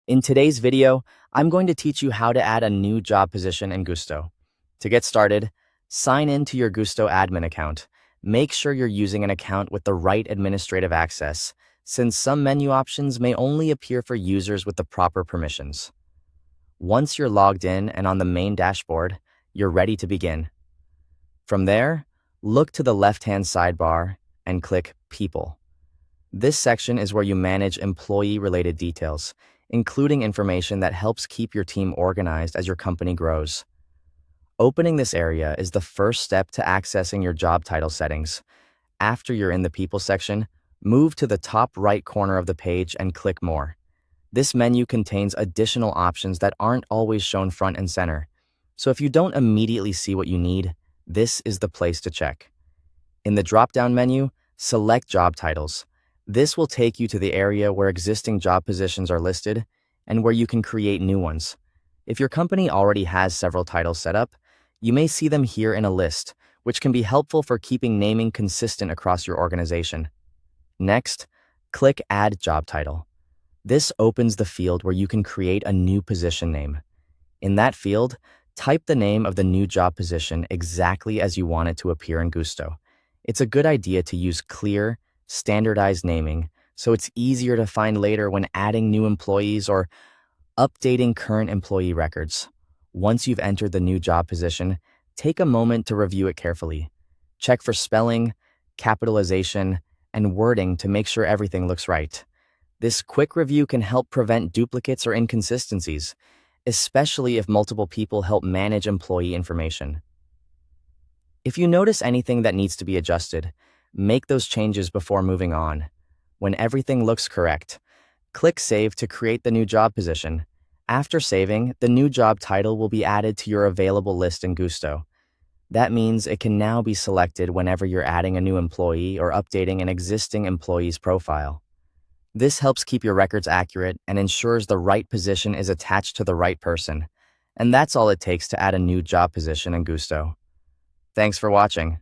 In today's video, I'm going to teach you how to add a new job position in Gusto. To get started, sign in to your Gusto admin account. Make sure you're using an account with the right administrative access, since some menu options may only appear for users with the proper permissions. Once you're logged in and on the main dashboard, you're ready to begin. From there, look to the left-hand sidebar and click People. This section is where you manage employee-related details, including information that helps keep your team organized as your company grows. Opening this area is the first step to accessing your job title settings. After you're in the People section, move to the top right corner of the page and click More. This menu contains additional options that aren't always shown front and center, so if you don't immediately see what you need, this is the place to check. In the drop-down menu, select Job Titles. This will take you to the area where existing job positions are listed and where you can create new ones. If your company already has several titles set up, you may see them here in a list, which can be helpful for keeping naming consistent across your organization. Next, click Add Job Title. This opens the field where you can create a new position name. In that field, type the name of the new job position exactly as you want it to appear in Gusto. It's a good idea to use clear, standardized naming so it's easier to find later when adding new employees or updating current employee records. Once you've entered the new job position, take a moment to review it carefully. Check for spelling, capitalization, and wording to make sure everything looks right. This quick review can help prevent duplicates or inconsistencies, especially if multiple people help manage employee information. If you notice anything that needs to be adjusted, make those changes before moving on. When everything looks correct, click Save to create the new job position. After saving, the new job title will be added to your available list in Gusto. That means it can now be selected whenever you're adding a new employee or updating an existing employee's profile. This helps keep your records accurate and ensures the right position is attached to the right person. And that's all it takes to add a new job position in Gusto. Thanks for watching.